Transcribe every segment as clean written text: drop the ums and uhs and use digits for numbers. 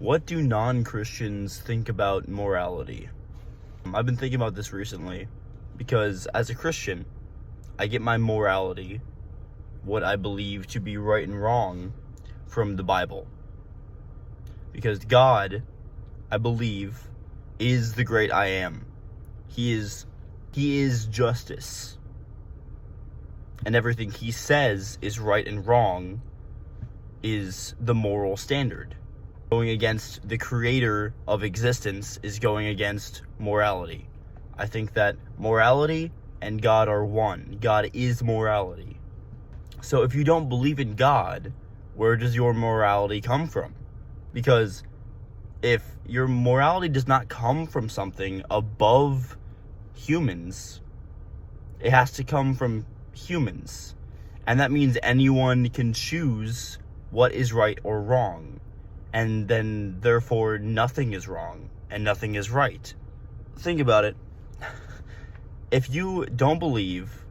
What do non-Christians think about morality? I've been thinking about this recently because as a Christian, I get my morality, what I believe to be right and wrong, from the Bible. Because God, I believe, is the great I am. He is justice. And everything he says is right and wrong is the moral standard. Going against the creator of existence is going against morality. I think that morality and God are one. God is morality. So if you don't believe in God, where does your morality come from? Because if your morality does not come from something above humans, it has to come from humans. And that means anyone can choose what is right or wrong. And then, therefore, nothing is wrong and nothing is right. Think about it. If you don't believe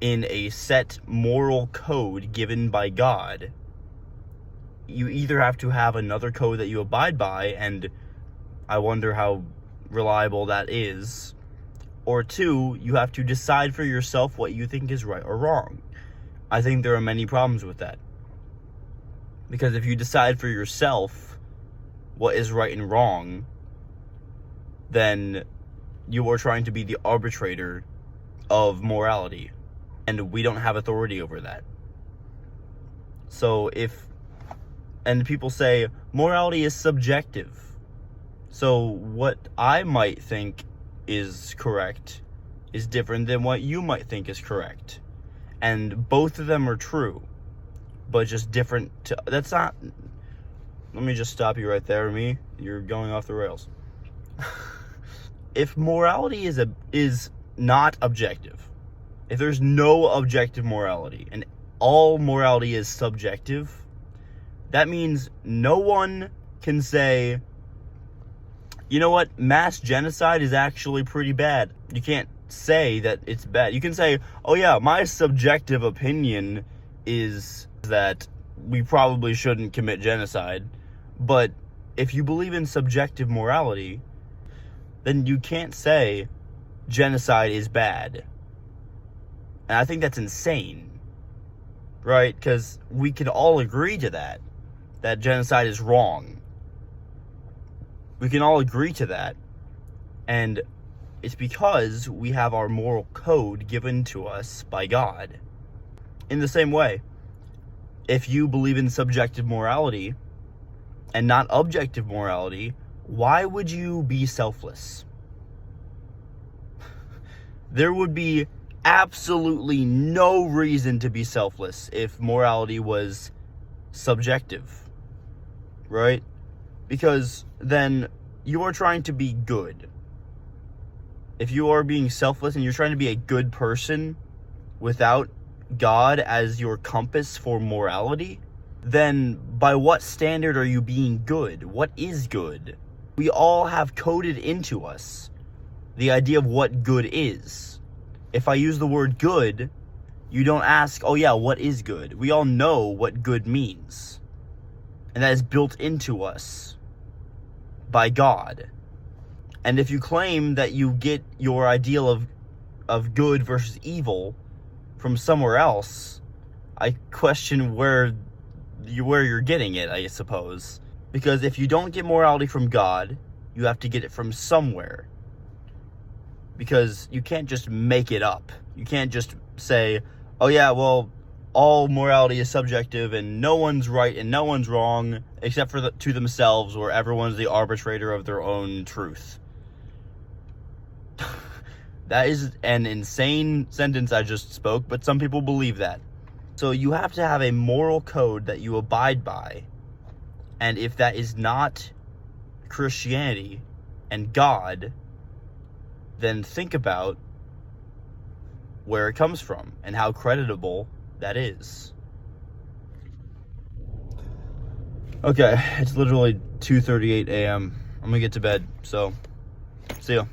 in a set moral code given by God, you either have to have another code that you abide by, and I wonder how reliable that is, or two, you have to decide for yourself what you think is right or wrong. I think there are many problems with that. Because if you decide for yourself what is right and wrong, then you are trying to be the arbitrator of morality. And we don't have authority over that. So and people say, morality is subjective. So what I might think is correct is different than what you might think is correct. And both of them are true. But just different. That's not. Let me just stop you right there, You're going off the rails. If morality is not objective, if there's no objective morality and all morality is subjective, that means no one can say, you know what, mass genocide is actually pretty bad. You can't say that it's bad. You can say, oh yeah, my subjective opinion is that we probably shouldn't commit genocide. But if you believe in subjective morality, then you can't say genocide is bad. And I think that's insane, right? Because we can all agree to that genocide is wrong. We can all agree to that. And it's because we have our moral code given to us by God. In the same way, if you believe in subjective morality and not objective morality, why would you be selfless? There would be absolutely no reason to be selfless if morality was subjective, right? Because then you are trying to be good. If you are being selfless and you're trying to be a good person without God as your compass for morality, then by what standard are you being good? What is good? We all have coded into us the idea of what good is. If I use the word good, you don't ask, oh yeah, what is good? We all know what good means. And that is built into us by God. And if you claim that you get your ideal of good versus evil from somewhere else, I question where you're getting it, I suppose. Because if you don't get morality from God, you have to get it from somewhere. Because you can't just make it up. You can't just say, oh yeah, well, all morality is subjective and no one's right and no one's wrong except for to themselves, where everyone's the arbitrator of their own truth. That is an insane sentence I just spoke, but some people believe that. So you have to have a moral code that you abide by. And if that is not Christianity and God, then think about where it comes from and how creditable that is. Okay, it's literally 2:38 a.m. I'm gonna get to bed, so see ya.